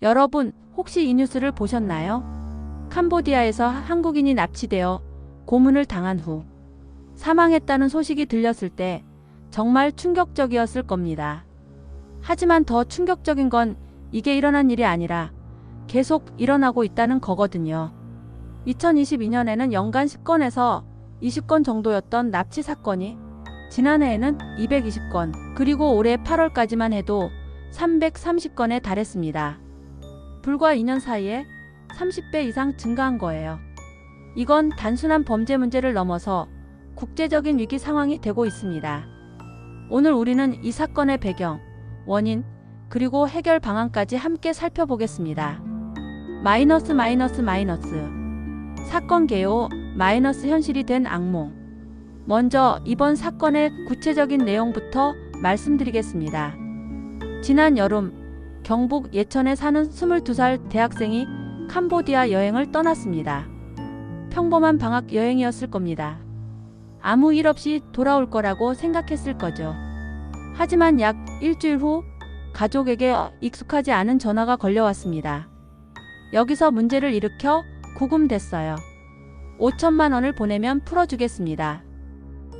여러분, 혹시 이 뉴스를 보셨나요? 캄보디아에서 한국인이 납치되어 고문을 당한 후 사망했다는 소식이 들렸을 때 정말 충격적이었을 겁니다. 하지만 더 충격적인 건 이게 일어난 일이 아니라 계속 일어나고 있다는 거거든요. 2022년에는 연간 10건에서 20건 정도였던 납치 사건이 지난해에는 220건, 그리고 올해 8월까지만 해도 330건에 달했습니다. 불과 2년 사이에 30배 이상 증가한 거예요. 이건 단순한 범죄 문제를 넘어서 국제적인 위기 상황이 되고 있습니다. 오늘 우리는 이 사건의 배경, 원인, 그리고 해결 방안까지 함께 살펴보겠습니다. 마이너스. 사건 개요, 마이너스 현실이 된 악몽. 먼저 이번 사건의 구체적인 내용부터 말씀드리겠습니다. 지난 여름, 경북 예천에 사는 22살 대학생이 캄보디아 여행을 떠났습니다. 평범한 방학 여행이었을 겁니다. 아무 일 없이 돌아올 거라고 생각했을 거죠. 하지만 약 일주일 후 가족에게 익숙하지 않은 전화가 걸려왔습니다. 여기서 문제를 일으켜 구금됐어요. 5천만 원을 보내면 풀어주겠습니다.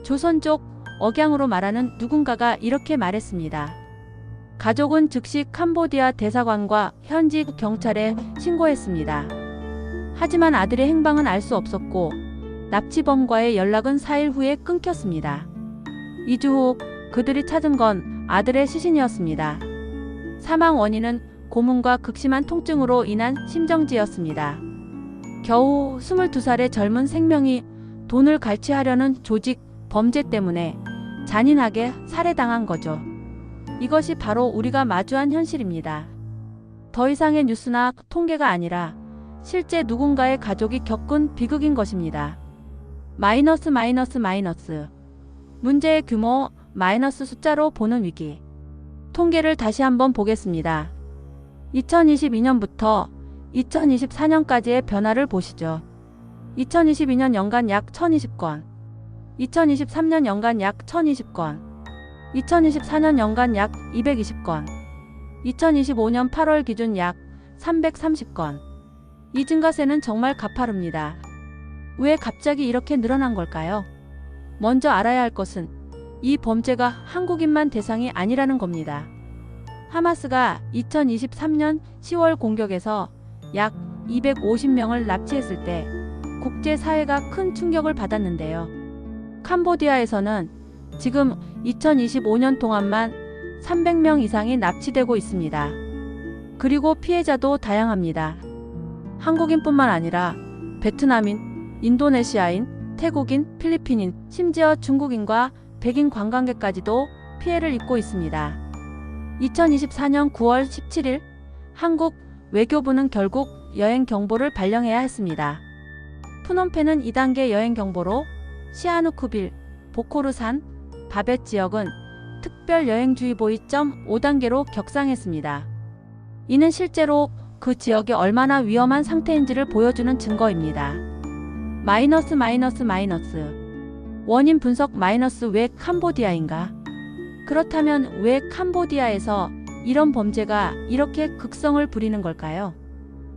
조선족 억양으로 말하는 누군가가 이렇게 말했습니다. 가족은 즉시 캄보디아 대사관과 현지 경찰에 신고했습니다. 하지만 아들의 행방은 알 수 없었고 납치범과의 연락은 4일 후에 끊겼습니다. 2주 후 그들이 찾은 건 아들의 시신이었습니다. 사망 원인은 고문과 극심한 통증으로 인한 심정지였습니다. 겨우 22살의 젊은 생명이 돈을 갈취하려는 조직 범죄 때문에 잔인하게 살해당한 거죠. 이것이 바로 우리가 마주한 현실입니다. 더 이상의 뉴스나 통계가 아니라 실제 누군가의 가족이 겪은 비극인 것입니다. 마이너스. 문제의 규모, 마이너스 숫자로 보는 위기. 통계를 다시 한번 보겠습니다. 2022년부터 2024년까지의 변화를 보시죠. 2022년 연간 약 1020건, 2023년 연간 약 1020건, 2024년 연간 약 220건, 2025년 8월 기준 약 330건. 이 증가세는 정말 가파릅니다. 왜 갑자기 이렇게 늘어난 걸까요? 먼저 알아야 할 것은 이 범죄가 한국인만 대상이 아니라는 겁니다. 하마스가 2023년 10월 공격에서 약 250명을 납치했을 때 국제사회가 큰 충격을 받았는데요. 캄보디아에서는 지금 2025년 동안만 300명 이상이 납치되고 있습니다. 그리고 피해자도 다양합니다. 한국인뿐만 아니라 베트남인, 인도네시아인, 태국인, 필리핀인, 심지어 중국인과 백인 관광객까지도 피해를 입고 있습니다. 2024년 9월 17일 한국 외교부는 결국 여행 경보를 발령해야 했습니다. 푸놈펜은 2단계 여행 경보로 시아누쿠빌, 보코르산, 바벳 지역은 특별 여행주의보 2.5단계로 격상했습니다. 이는 실제로 그 지역이 얼마나 위험한 상태인지를 보여주는 증거입니다. 마이너스. 원인 분석. 마이너스. 왜 캄보디아인가? 그렇다면 왜 캄보디아에서 이런 범죄가 이렇게 극성을 부리는 걸까요?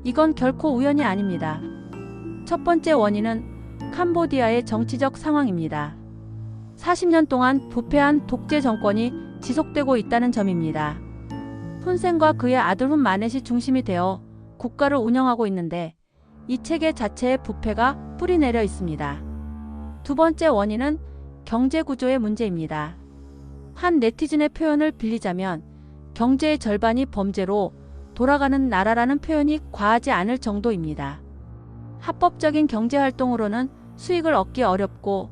이건 결코 우연이 아닙니다. 첫 번째 원인은 캄보디아의 정치적 상황입니다. 40년 동안 부패한 독재 정권이 지속되고 있다는 점입니다. 훈센과 그의 아들 훈 마넷이 중심이 되어 국가를 운영하고 있는데 이 체계 자체의 부패가 뿌리내려 있습니다. 두 번째 원인은 경제 구조의 문제입니다. 한 네티즌의 표현을 빌리자면 경제의 절반이 범죄로 돌아가는 나라라는 표현이 과하지 않을 정도입니다. 합법적인 경제활동으로는 수익을 얻기 어렵고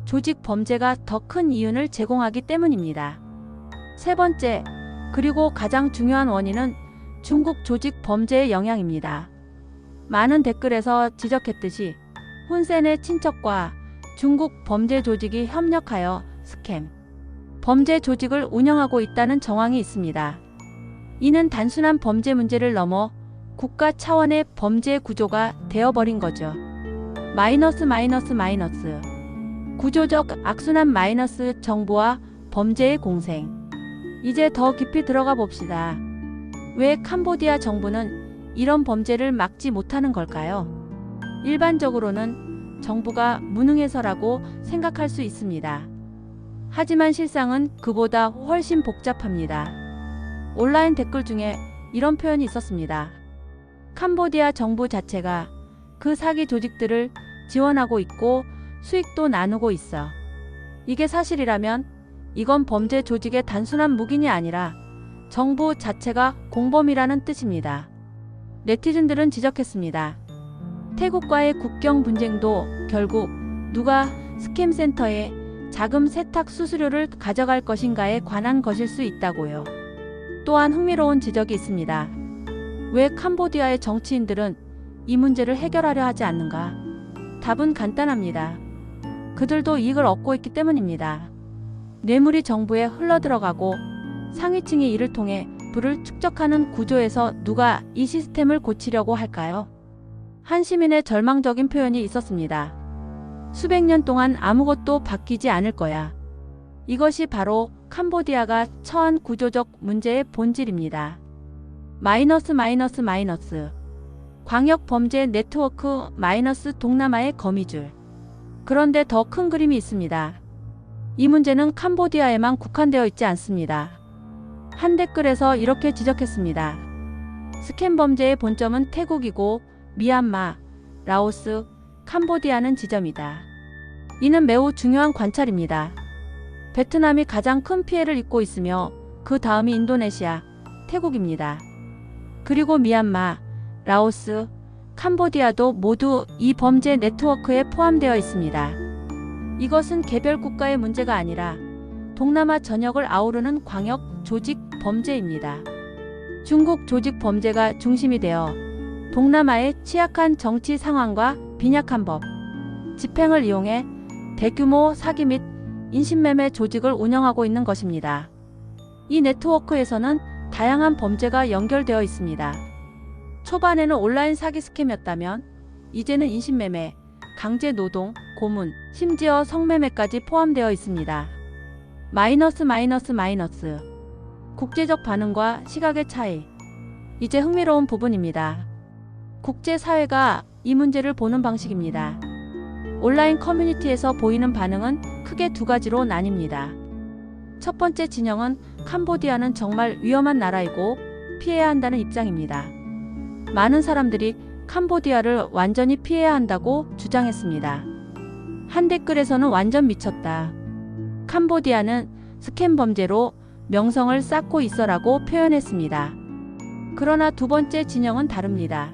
조직 범죄가 더 큰 이윤을 제공하기 때문입니다. 세 번째, 그리고 가장 중요한 원인은 중국 조직 범죄의 영향입니다. 많은 댓글에서 지적했듯이 훈센의 친척과 중국 범죄 조직이 협력하여 스캠, 범죄 조직을 운영하고 있다는 정황이 있습니다. 이는 단순한 범죄 문제를 넘어 국가 차원의 범죄 구조가 되어버린 거죠. 마이너스. 구조적 악순환. 마이너스. 정부와 범죄의 공생. 이제 더 깊이 들어가 봅시다. 왜 캄보디아 정부는 이런 범죄를 막지 못하는 걸까요? 일반적으로는 정부가 무능해서라고 생각할 수 있습니다. 하지만 실상은 그보다 훨씬 복잡합니다. 온라인 댓글 중에 이런 표현이 있었습니다. 캄보디아 정부 자체가 그 사기 조직들을 지원하고 있고 수익도 나누고 있어. 이게 사실이라면 이건 범죄 조직의 단순한 묵인이 아니라 정부 자체가 공범이라는 뜻입니다. 네티즌들은 지적했습니다. 태국과의 국경 분쟁도 결국 누가 스캠 센터에 자금 세탁 수수료를 가져갈 것인가에 관한 것일 수 있다고요. 또한 흥미로운 지적이 있습니다. 왜 캄보디아의 정치인들은 이 문제를 해결하려 하지 않는가? 답은 간단합니다. 그들도 이익을 얻고 있기 때문입니다. 뇌물이 정부에 흘러들어가고 상위층이 이를 통해 부를 축적하는 구조에서 누가 이 시스템을 고치려고 할까요? 한 시민의 절망적인 표현이 있었습니다. 수백 년 동안 아무것도 바뀌지 않을 거야. 이것이 바로 캄보디아가 처한 구조적 문제의 본질입니다. 마이너스. 광역 범죄 네트워크 마이너스 동남아의 거미줄. 그런데 더 큰 그림이 있습니다. 이 문제는 캄보디아에만 국한되어 있지 않습니다. 한 댓글에서 이렇게 지적했습니다. 스캠 범죄의 본점은 태국이고 미얀마, 라오스, 캄보디아는 지점이다. 이는 매우 중요한 관찰입니다. 베트남이 가장 큰 피해를 입고 있으며 그 다음이 인도네시아, 태국입니다. 그리고 미얀마, 라오스, 캄보디아도 모두 이 범죄 네트워크에 포함되어 있습니다. 이것은 개별 국가의 문제가 아니라 동남아 전역을 아우르는 광역 조직 범죄입니다. 중국 조직 범죄가 중심이 되어 동남아의 취약한 정치 상황과 빈약한 법, 집행을 이용해 대규모 사기 및 인신매매 조직을 운영하고 있는 것입니다. 이 네트워크에서는 다양한 범죄가 연결되어 있습니다. 초반에는 온라인 사기 스캠이었다면 이제는 인신매매, 강제노동, 고문, 심지어 성매매까지 포함되어 있습니다. 마이너스. 국제적 반응과 시각의 차이. 이제 흥미로운 부분입니다. 국제사회가 이 문제를 보는 방식입니다. 온라인 커뮤니티에서 보이는 반응은 크게 두 가지로 나뉩니다. 첫 번째 진영은 캄보디아는 정말 위험한 나라이고 피해야 한다는 입장입니다. 많은 사람들이 캄보디아를 완전히 피해야 한다고 주장했습니다. 한 댓글에서는 완전 미쳤다. 캄보디아는 스캠 범죄로 명성을 쌓고 있어라고 표현했습니다. 그러나 두 번째 진영은 다릅니다.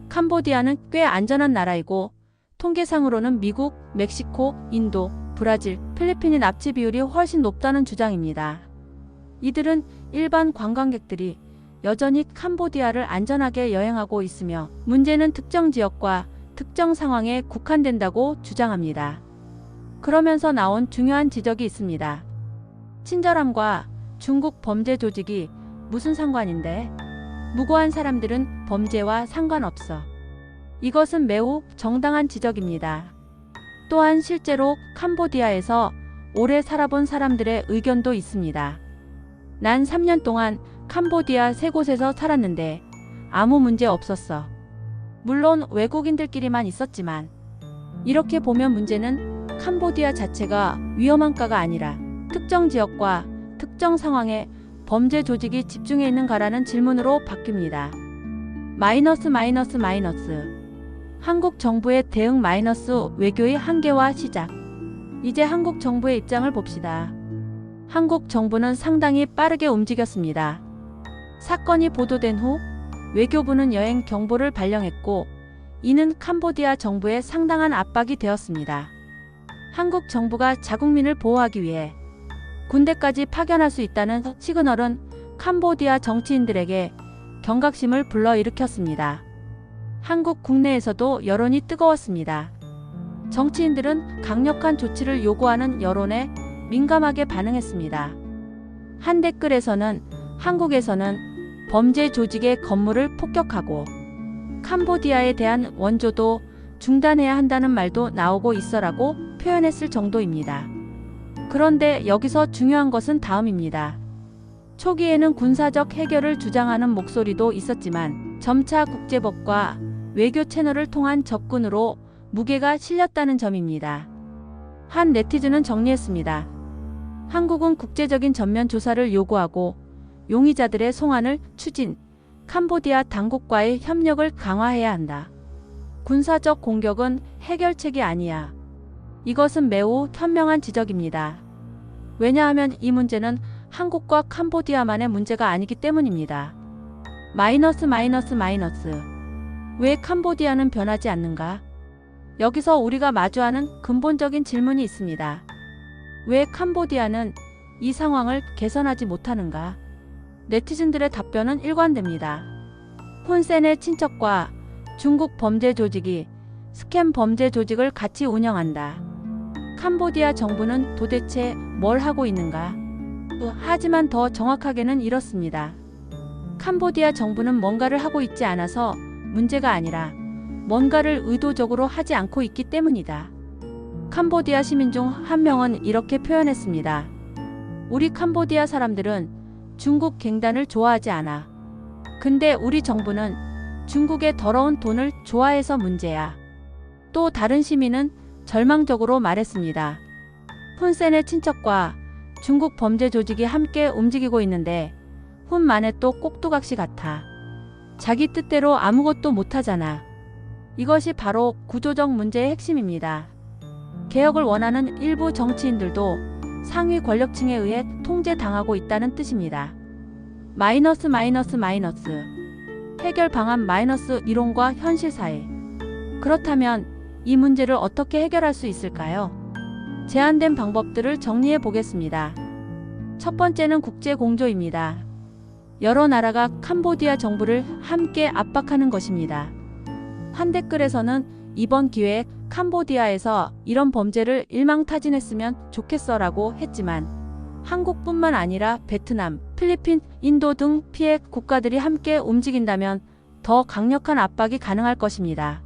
캄보디아는 꽤 안전한 나라이고 통계상으로는 미국, 멕시코, 인도, 브라질, 필리핀의 납치 비율이 훨씬 높다는 주장입니다. 이들은 일반 관광객들이 여전히 캄보디아를 안전하게 여행하고 있으며 문제는 특정 지역과 특정 상황에 국한된다고 주장합니다. 그러면서 나온 중요한 지적이 있습니다. 친절함과 중국 범죄 조직이 무슨 상관인데? 무고한 사람들은 범죄와 상관없어. 이것은 매우 정당한 지적입니다. 또한 실제로 캄보디아에서 오래 살아본 사람들의 의견도 있습니다. 난 3년 동안 캄보디아 3곳에서 살았는데 아무 문제 없었어. 물론 외국인들끼리만 있었지만 이렇게 보면 문제는 캄보디아 자체가 위험한가가 아니라 특정 지역과 특정 상황에 범죄 조직이 집중해 있는가라는 질문으로 바뀝니다. 마이너스. 한국 정부의 대응 마이너스 외교의 한계와 시작. 이제 한국 정부의 입장을 봅시다. 한국 정부는 상당히 빠르게 움직였습니다. 사건이 보도된 후 외교부는 여행 경보를 발령했고 이는 캄보디아 정부에 상당한 압박이 되었습니다. 한국 정부가 자국민을 보호하기 위해 군대까지 파견할 수 있다는 시그널은 캄보디아 정치인들에게 경각심을 불러일으켰습니다. 한국 국내에서도 여론이 뜨거웠습니다. 정치인들은 강력한 조치를 요구하는 여론에 민감하게 반응했습니다. 한 댓글에서는 한국에서는 범죄 조직의 건물을 폭격하고 캄보디아에 대한 원조도 중단해야 한다는 말도 나오고 있어라고 표현했을 정도입니다. 그런데 여기서 중요한 것은 다음입니다. 초기에는 군사적 해결을 주장하는 목소리도 있었지만 점차 국제법과 외교 채널을 통한 접근으로 무게가 실렸다는 점입니다. 한 네티즌은 정리했습니다. 한국은 국제적인 전면 조사를 요구하고 용의자들의 송환을 추진, 캄보디아 당국과의 협력을 강화해야 한다. 군사적 공격은 해결책이 아니야. 이것은 매우 현명한 지적입니다. 왜냐하면 이 문제는 한국과 캄보디아만의 문제가 아니기 때문입니다. 마이너스. 왜 캄보디아는 변하지 않는가? 여기서 우리가 마주하는 근본적인 질문이 있습니다. 왜 캄보디아는 이 상황을 개선하지 못하는가? 네티즌들의 답변은 일관됩니다. 훈센의 친척과 중국 범죄 조직이 스캠 범죄 조직을 같이 운영한다. 캄보디아 정부는 도대체 뭘 하고 있는가? 하지만 더 정확하게는 이렇습니다. 캄보디아 정부는 뭔가를 하고 있지 않아서 문제가 아니라 뭔가를 의도적으로 하지 않고 있기 때문이다. 캄보디아 시민 중 한 명은 이렇게 표현했습니다. 우리 캄보디아 사람들은 중국 갱단을 좋아하지 않아. 근데 우리 정부는 중국의 더러운 돈을 좋아해서 문제야. 또 다른 시민은 절망적으로 말했습니다. 훈센의 친척과 중국 범죄 조직이 함께 움직이고 있는데 훈만의 또 꼭두각시 같아. 자기 뜻대로 아무것도 못하잖아. 이것이 바로 구조적 문제의 핵심입니다. 개혁을 원하는 일부 정치인들도 상위 권력층에 의해 통제당하고 있다는 뜻입니다. 마이너스. 해결 방안 마이너스 이론과 현실 사회. 그렇다면 이 문제를 어떻게 해결할 수 있을까요? 제안된 방법들을 정리해 보겠습니다. 첫 번째는 국제 공조입니다. 여러 나라가 캄보디아 정부를 함께 압박하는 것입니다. 한 댓글에서는 이번 기회에 캄보디아에서 이런 범죄를 일망타진했으면 좋겠어라고 했지만 한국뿐만 아니라 베트남, 필리핀, 인도 등 피해 국가들이 함께 움직인다면 더 강력한 압박이 가능할 것입니다.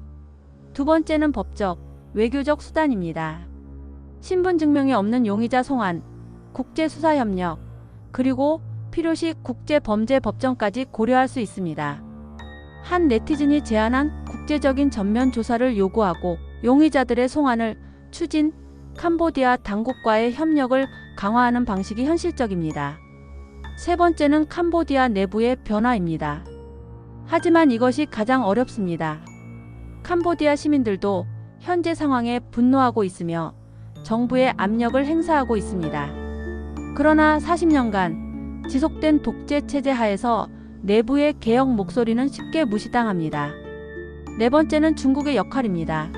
두 번째는 법적, 외교적 수단입니다. 신분 증명이 없는 용의자 송환, 국제수사협력, 그리고 필요시 국제범죄법정까지 고려할 수 있습니다. 한 네티즌이 제안한 국제적인 전면 조사를 요구하고 용의자들의 송환을 추진, 캄보디아 당국과의 협력을 강화하는 방식이 현실적입니다. 세 번째는 캄보디아 내부의 변화입니다. 하지만 이것이 가장 어렵습니다. 캄보디아 시민들도 현재 상황에 분노하고 있으며 정부에 압력을 행사하고 있습니다. 그러나 40년간 지속된 독재 체제 하에서 내부의 개혁 목소리는 쉽게 무시당합니다. 네 번째는 중국의 역할입니다.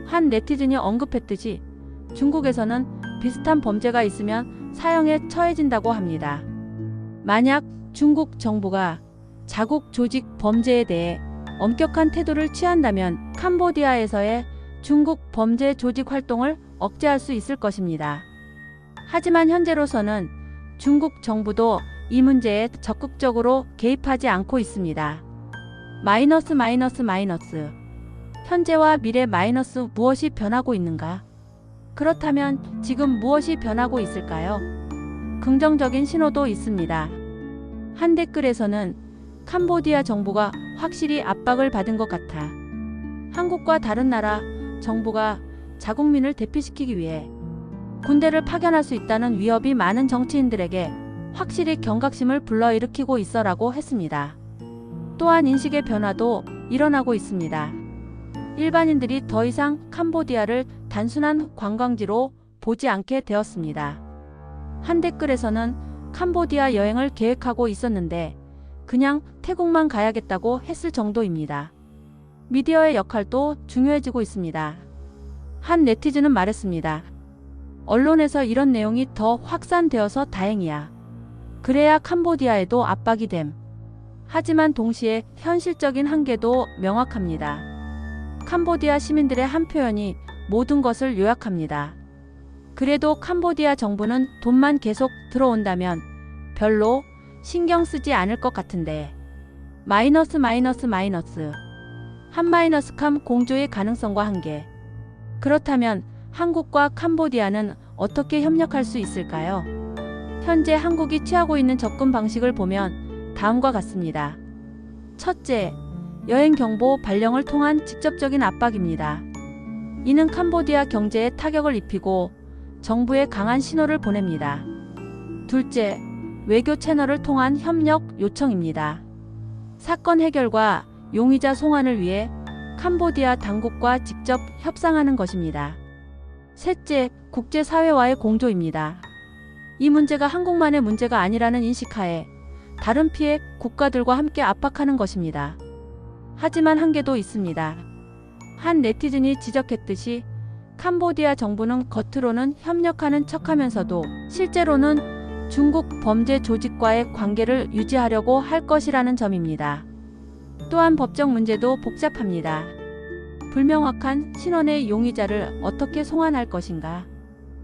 한 네티즌이 언급했듯이 중국에서는 비슷한 범죄가 있으면 사형에 처해진다고 합니다. 만약 중국 정부가 자국 조직 범죄에 대해 엄격한 태도를 취한다면 캄보디아에서의 중국 범죄 조직 활동을 억제할 수 있을 것입니다. 하지만 현재로서는 중국 정부도 이 문제에 적극적으로 개입하지 않고 있습니다. 마이너스. 현재와 미래 마이너스 무엇이 변하고 있는가? 그렇다면 지금 무엇이 변하고 있을까요? 긍정적인 신호도 있습니다. 한 댓글에서는 캄보디아 정부가 확실히 압박을 받은 것 같아. 한국과 다른 나라 정부가 자국민을 대피시키기 위해 군대를 파견할 수 있다는 위협이 많은 정치인들에게 확실히 경각심을 불러일으키고 있어라고 했습니다. 또한 인식의 변화도 일어나고 있습니다. 일반인들이 더 이상 캄보디아를 단순한 관광지로 보지 않게 되었습니다. 한 댓글에서는 캄보디아 여행을 계획하고 있었는데 그냥 태국만 가야겠다고 했을 정도입니다. 미디어의 역할도 중요해지고 있습니다. 한 네티즌은 말했습니다. 언론에서 이런 내용이 더 확산되어서 다행이야. 그래야 캄보디아에도 압박이 됨. 하지만 동시에 현실적인 한계도 명확합니다. 캄보디아 시민들의 한 표현이 모든 것을 요약합니다. 그래도 캄보디아 정부는 돈만 계속 들어온다면 별로 신경 쓰지 않을 것 같은데. 마이너스. 한 마이너스 캄 공조의 가능성과 한계. 그렇다면 한국과 캄보디아는 어떻게 협력할 수 있을까요? 현재 한국이 취하고 있는 접근 방식을 보면 다음과 같습니다. 첫째, 여행 경보 발령을 통한 직접적인 압박입니다. 이는 캄보디아 경제에 타격을 입히고 정부에 강한 신호를 보냅니다. 둘째, 외교 채널을 통한 협력 요청입니다. 사건 해결과 용의자 송환을 위해 캄보디아 당국과 직접 협상하는 것입니다. 셋째, 국제사회와의 공조입니다. 이 문제가 한국만의 문제가 아니라는 인식하에 다른 피해 국가들과 함께 압박하는 것입니다. 하지만 한계도 있습니다. 한 네티즌이 지적했듯이 캄보디아 정부는 겉으로는 협력하는 척하면서도 실제로는 중국 범죄 조직과의 관계를 유지하려고 할 것이라는 점입니다. 또한 법적 문제도 복잡합니다. 불명확한 신원의 용의자를 어떻게 송환할 것인가?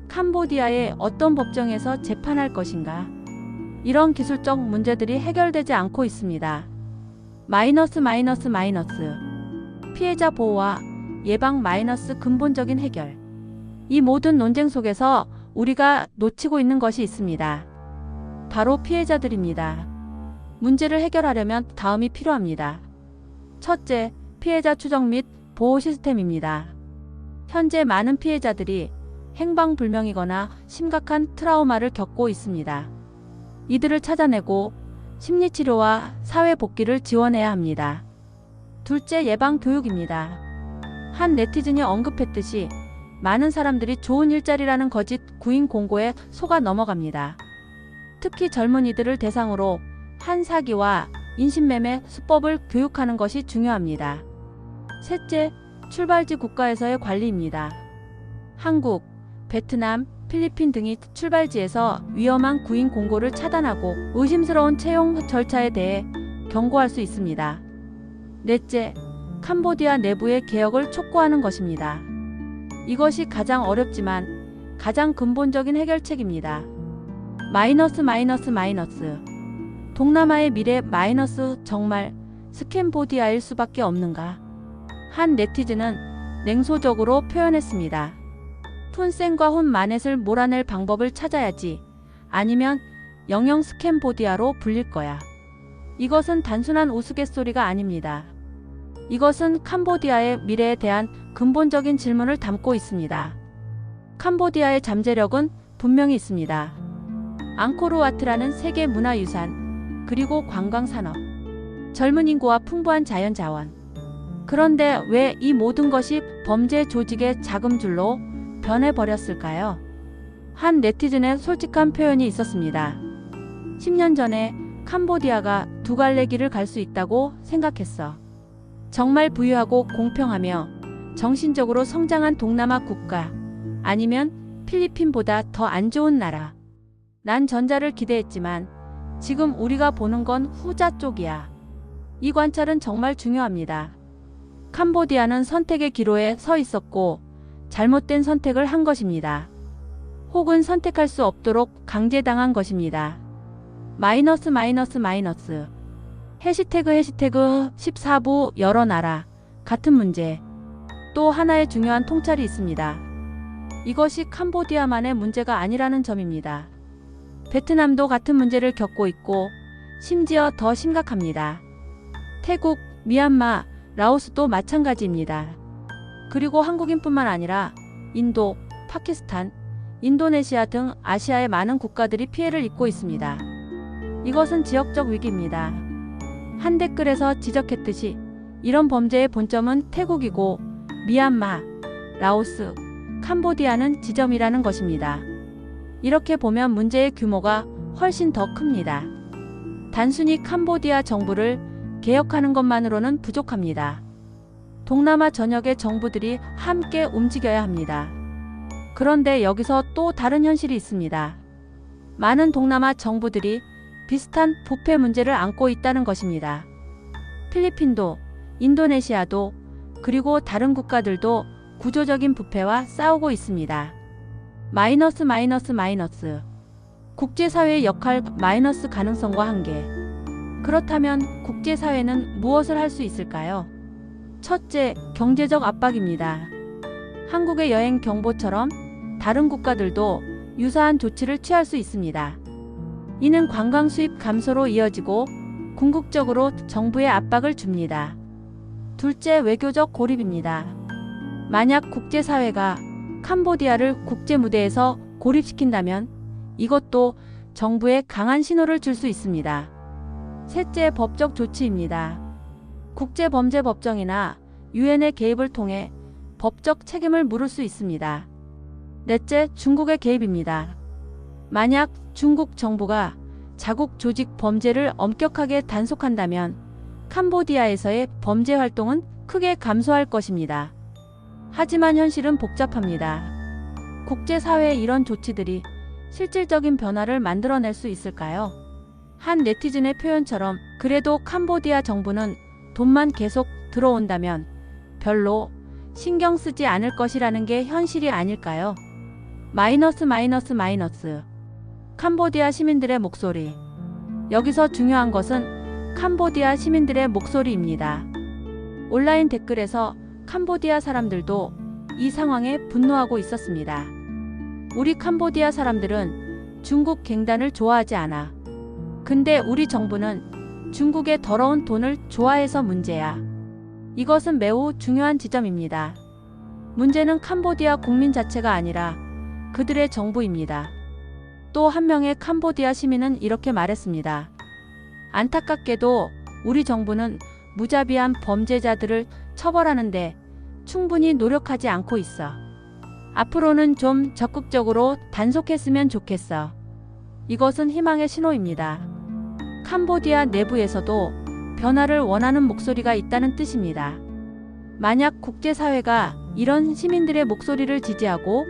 캄보디아의 어떤 법정에서 재판할 것인가? 이런 기술적 문제들이 해결되지 않고 있습니다. 마이너스. 피해자 보호와 예방 마이너스 근본적인 해결. 이 모든 논쟁 속에서 우리가 놓치고 있는 것이 있습니다. 바로 피해자들입니다. 문제를 해결하려면 다음이 필요합니다. 첫째, 피해자 추적 및 보호 시스템입니다. 현재 많은 피해자들이 행방불명이거나 심각한 트라우마를 겪고 있습니다. 이들을 찾아내고 심리치료와 사회복귀를 지원해야 합니다. 둘째, 예방 교육입니다. 한 네티즌이 언급했듯이 많은 사람들이 좋은 일자리라는 거짓 구인 공고에 속아 넘어갑니다. 특히 젊은이들을 대상으로 한 사기와 인신매매 수법을 교육하는 것이 중요합니다. 셋째, 출발지 국가에서의 관리입니다. 한국, 베트남, 필리핀 등이 출발지에서 위험한 구인 공고를 차단하고 의심스러운 채용 절차에 대해 경고할 수 있습니다. 넷째, 캄보디아 내부의 개혁을 촉구하는 것입니다. 이것이 가장 어렵지만 가장 근본적인 해결책입니다. 마이너스. 동남아의 미래 마이너스 정말 스캄보디아일 수밖에 없는가? 한 네티즌은 냉소적으로 표현했습니다. 푼센과 혼 마넷을 몰아낼 방법을 찾아야지. 아니면 영영 스캄보디아로 불릴 거야. 이것은 단순한 우스갯소리가 아닙니다. 이것은 캄보디아의 미래에 대한 근본적인 질문을 담고 있습니다. 캄보디아의 잠재력은 분명히 있습니다. 앙코르와트라는 세계 문화유산, 그리고 관광산업, 젊은 인구와 풍부한 자연자원. 그런데 왜 이 모든 것이 범죄 조직의 자금줄로 변해버렸을까요? 한 네티즌의 솔직한 표현이 있었습니다. 10년 전에 캄보디아가 두 갈래 길을 갈 수 있다고 생각했어. 정말 부유하고 공평하며 정신적으로 성장한 동남아 국가, 아니면 필리핀보다 더 안 좋은 나라. 난 전자를 기대했지만 지금 우리가 보는 건 후자 쪽이야. 이 관찰은 정말 중요합니다. 캄보디아는 선택의 기로에 서 있었고 잘못된 선택을 한 것입니다. 혹은 선택할 수 없도록 강제당한 것입니다. 마이너스. 해시태그 14부 여러 나라 같은 문제. 또 하나의 중요한 통찰이 있습니다. 이것이 캄보디아만의 문제가 아니라는 점입니다. 베트남도 같은 문제를 겪고 있고 심지어 더 심각합니다. 태국, 미얀마, 라오스도 마찬가지입니다. 그리고 한국인뿐만 아니라 인도, 파키스탄, 인도네시아 등 아시아의 많은 국가들이 피해를 입고 있습니다. 이것은 지역적 위기입니다. 한 댓글에서 지적했듯이 이런 범죄의 본점은 태국이고 미얀마, 라오스, 캄보디아는 지점이라는 것입니다. 이렇게 보면 문제의 규모가 훨씬 더 큽니다. 단순히 캄보디아 정부를 개혁하는 것만으로는 부족합니다. 동남아 전역의 정부들이 함께 움직여야 합니다. 그런데 여기서 또 다른 현실이 있습니다. 많은 동남아 정부들이 비슷한 부패 문제를 안고 있다는 것입니다. 필리핀도, 인도네시아도, 그리고 다른 국가들도 구조적인 부패와 싸우고 있습니다. 마이너스. 국제사회의 역할 마이너스 가능성과 한계. 그렇다면 국제사회는 무엇을 할 수 있을까요? 첫째, 경제적 압박입니다. 한국의 여행 경보처럼 다른 국가들도 유사한 조치를 취할 수 있습니다. 이는 관광 수입 감소로 이어지고 궁극적으로 정부에 압박을 줍니다. 둘째, 외교적 고립입니다. 만약 국제사회가 캄보디아를 국제 무대에서 고립시킨다면 이것도 정부에 강한 신호를 줄 수 있습니다. 셋째, 법적 조치입니다. 국제범죄법정이나 유엔의 개입을 통해 법적 책임을 물을 수 있습니다. 넷째, 중국의 개입입니다. 만약 중국 정부가 자국 조직 범죄를 엄격하게 단속한다면 캄보디아에서의 범죄 활동은 크게 감소할 것입니다. 하지만 현실은 복잡합니다. 국제사회의 이런 조치들이 실질적인 변화를 만들어낼 수 있을까요? 한 네티즌의 표현처럼 그래도 캄보디아 정부는 돈만 계속 들어온다면 별로 신경 쓰지 않을 것이라는 게 현실이 아닐까요? 마이너스. 캄보디아 시민들의 목소리. 여기서 중요한 것은 캄보디아 시민들의 목소리입니다. 온라인 댓글에서 캄보디아 사람들도 이 상황에 분노하고 있었습니다. 우리 캄보디아 사람들은 중국 갱단을 좋아하지 않아. 근데 우리 정부는 중국의 더러운 돈을 좋아해서 문제야. 이것은 매우 중요한 지점입니다. 문제는 캄보디아 국민 자체가 아니라 그들의 정부입니다. 또 한 명의 캄보디아 시민은 이렇게 말했습니다. 안타깝게도 우리 정부는 무자비한 범죄자들을 처벌하는데 충분히 노력하지 않고 있어. 앞으로는 좀 적극적으로 단속했으면 좋겠어. 이것은 희망의 신호입니다. 캄보디아 내부에서도 변화를 원하는 목소리가 있다는 뜻입니다. 만약 국제사회가 이런 시민들의 목소리를 지지하고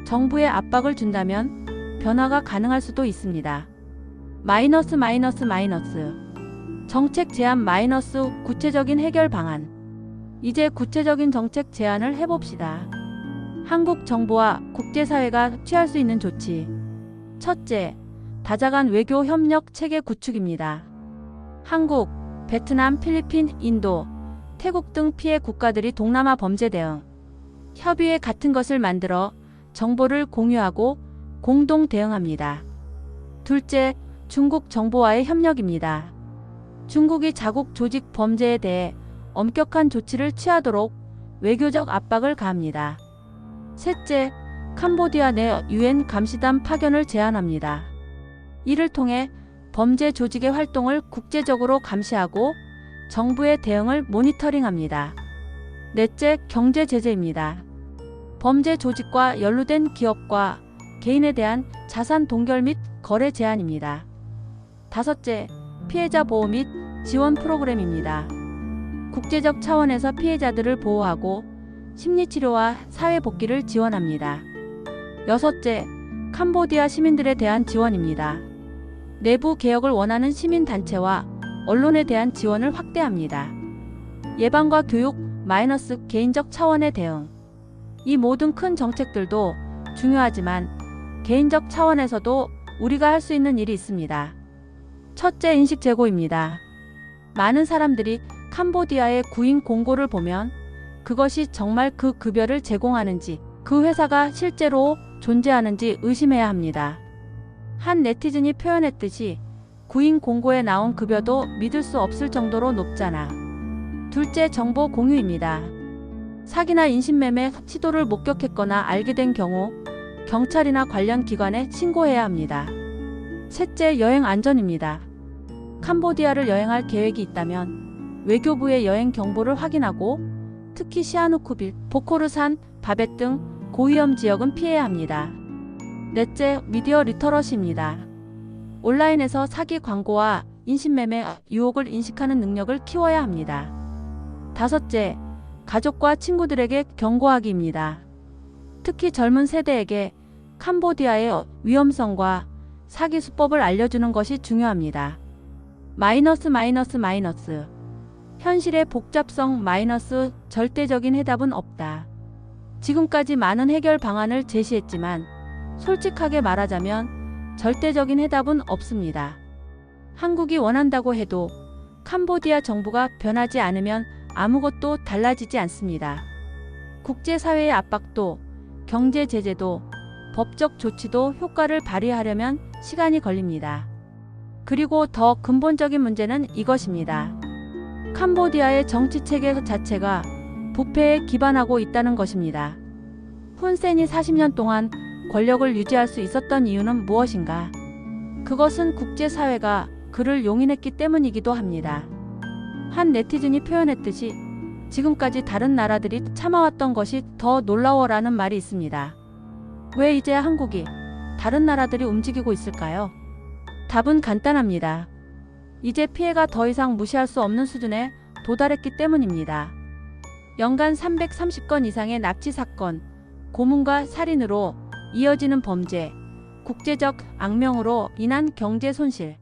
정부에 압박을 준다면 변화가 가능할 수도 있습니다. 마이너스. 정책 제안 마이너스. 구체적인 해결 방안. 이제 구체적인 정책 제안을 해봅시다. 한국 정부와 국제사회가 취할 수 있는 조치. 첫째, 다자간 외교 협력 체계 구축입니다. 한국, 베트남, 필리핀, 인도, 태국 등 피해 국가들이 동남아 범죄 대응 협의회 같은 것을 만들어 정보를 공유하고 공동 대응합니다. 둘째, 중국 정부와의 협력입니다. 중국이 자국 조직 범죄에 대해 엄격한 조치를 취하도록 외교적 압박을 가합니다. 셋째, 캄보디아 내 유엔 감시단 파견을 제안합니다. 이를 통해 범죄 조직의 활동을 국제적으로 감시하고 정부의 대응을 모니터링합니다. 넷째, 경제 제재입니다. 범죄 조직과 연루된 기업과 개인에 대한 자산 동결 및 거래 제한입니다. 다섯째, 피해자 보호 및 지원 프로그램입니다. 국제적 차원에서 피해자들을 보호하고 심리치료와 사회복귀를 지원합니다. 여섯째, 캄보디아 시민들에 대한 지원입니다. 내부 개혁을 원하는 시민단체와 언론에 대한 지원을 확대합니다. 예방과 교육 마이너스. 개인적 차원의 대응. 이 모든 큰 정책들도 중요하지만 개인적 차원에서도 우리가 할 수 있는 일이 있습니다. 첫째, 인식 제고입니다. 많은 사람들이 캄보디아의 구인 공고를 보면 그것이 정말 그 급여를 제공하는지 그 회사가 실제로 존재하는지 의심해야 합니다. 한 네티즌이 표현했듯이 구인 공고에 나온 급여도 믿을 수 없을 정도로 높잖아. 둘째, 정보 공유입니다. 사기나 인신매매 시도를 목격했거나 알게 된 경우 경찰이나 관련 기관에 신고해야 합니다. 셋째, 여행 안전입니다. 캄보디아를 여행할 계획이 있다면 외교부의 여행 경보를 확인하고 특히 시아누쿠빌, 보코르산, 바벳 등 고위험 지역은 피해야 합니다. 넷째, 미디어 리터러시입니다. 온라인에서 사기 광고와 인신매매 유혹을 인식하는 능력을 키워야 합니다. 다섯째, 가족과 친구들에게 경고하기입니다. 특히 젊은 세대에게 캄보디아의 위험성과 사기 수법을 알려주는 것이 중요합니다. 마이너스. 현실의 복잡성 마이너스. 절대적인 해답은 없다. 지금까지 많은 해결 방안을 제시했지만 솔직하게 말하자면 절대적인 해답은 없습니다. 한국이 원한다고 해도 캄보디아 정부가 변하지 않으면 아무것도 달라지지 않습니다. 국제사회의 압박도, 경제 제재도, 법적 조치도 효과를 발휘하려면 시간이 걸립니다. 그리고 더 근본적인 문제는 이것입니다. 캄보디아의 정치 체계 자체가 부패에 기반하고 있다는 것입니다. 훈센이 40년 동안 권력을 유지할 수 있었던 이유는 무엇인가? 그것은 국제사회가 그를 용인했기 때문이기도 합니다. 한 네티즌이 표현했듯이 지금까지 다른 나라들이 참아왔던 것이 더 놀라워라는 말이 있습니다. 왜 이제야 한국이 다른 나라들이 움직이고 있을까요? 답은 간단합니다. 이제 피해가 더 이상 무시할 수 없는 수준에 도달했기 때문입니다. 연간 330건 이상의 납치 사건, 고문과 살인으로 이어지는 범죄, 국제적 악명으로 인한 경제 손실,